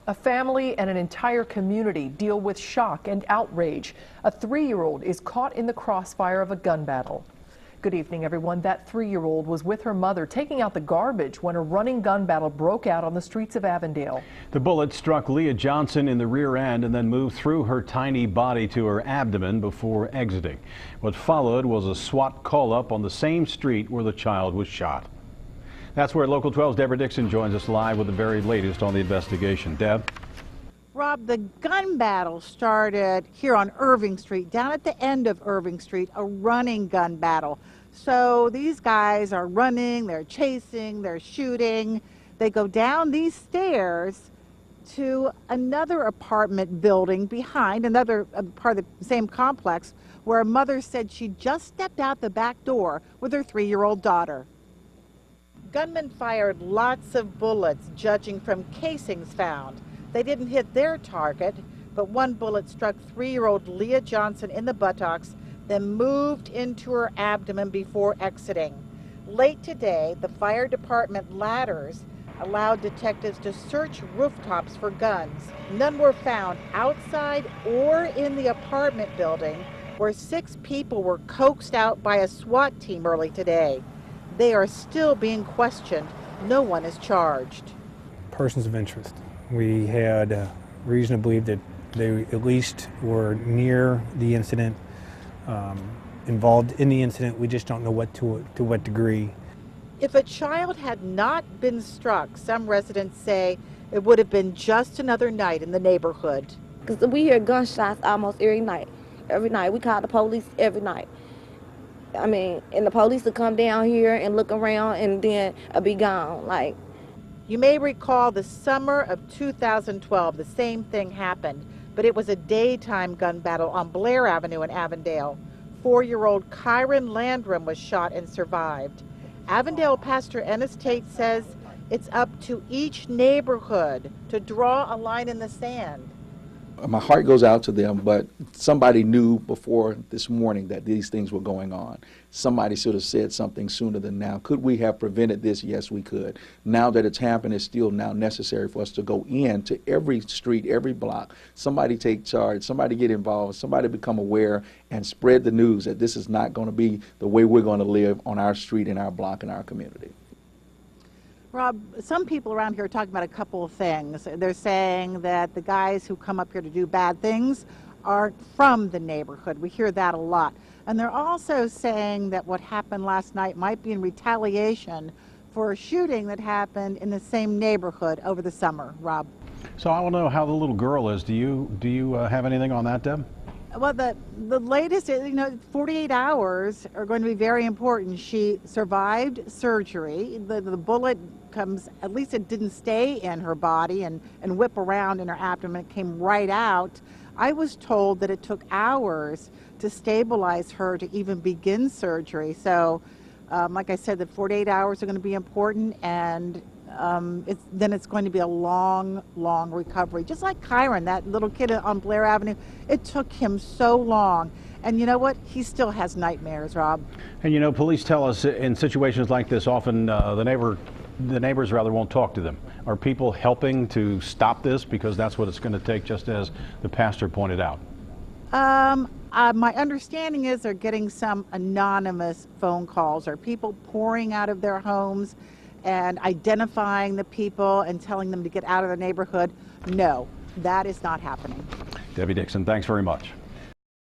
A family and an entire community deal with shock and outrage. A 3-year-old is caught in the crossfire of a gun battle. Good evening, everyone. That 3-year-old was with her mother taking out the garbage when a running gun battle broke out on the streets of Avondale. The bullet struck Leah Johnson in the rear end and then moved through her tiny body to her abdomen before exiting. What followed was a SWAT call-up on the same street where the child was shot. That's where Local 12's Deb Dixon joins us live with the very latest on the investigation. Deb? Rob, the gun battle started here on Irving Street, down at the end of Irving Street, a running gun battle. So these guys are running, they're chasing, they're shooting. They go down these stairs to another apartment building behind, another part of the same complex, where a mother said she just stepped out the back door with her 3-year-old daughter. Gunmen fired lots of bullets, judging from casings found. They didn't hit their target, but one bullet struck 3-year-old Leah Johnson in the buttocks, then moved into her abdomen before exiting. Late today, the fire department ladders allowed detectives to search rooftops for guns. None were found outside or in the apartment building, where 6 people were coaxed out by a SWAT team early today. They are still being questioned. No one is charged. Persons of interest. We had reason to believe that they at least were near the incident, involved in the incident. We just don't know to what degree. If a child had not been struck, some residents say it would have been just another night in the neighborhood. Because we hear gunshots almost every night. Every night. We call the police every night. I mean, and the police will come down here and look around and then be gone. Like, you may recall the summer of 2012, the same thing happened, but it was a daytime gun battle on Blair Avenue in Avondale. 4-year-old Kyron Landrum was shot and survived. Avondale Pastor Ennis Tate says it's up to each neighborhood to draw a line in the sand. My heart goes out to them, but somebody knew before this morning that these things were going on. Somebody should have said something sooner than now. Could we have prevented this? Yes, we could. Now that it's happened, it's still now necessary for us to go into every street, every block. Somebody take charge, somebody get involved, somebody become aware and spread the news that this is not going to be the way we're going to live on our street, in our block, in our community. Rob, some people around here are talking about a couple of things. They're saying that the guys who come up here to do bad things aren't from the neighborhood. We hear that a lot. And they're also saying that what happened last night might be in retaliation for a shooting that happened in the same neighborhood over the summer. Rob? So I want to know how the little girl is. Do you have anything on that, Deb? Well, the latest, 48 hours are going to be very important. She survived surgery. The bullet comes, at least it didn't stay in her body and whip around in her abdomen. It came right out. I was told that it took hours to stabilize her to even begin surgery. So, like I said, the 48 hours are going to be important, and then it's going to be a long, long recovery. Just like Kyron, that little kid on Blair Avenue, it took him so long. And you know what? He still has nightmares, Rob. And police tell us in situations like this, often the neighbors rather won't talk to them. Are people helping to stop this? Because that's what it's going to take, just as the pastor pointed out. My understanding is they're getting some anonymous phone calls, or people pouring out of their homes and identifying the people and telling them to get out of the neighborhood. No, that is not happening. Debbie Dixon, thanks very much.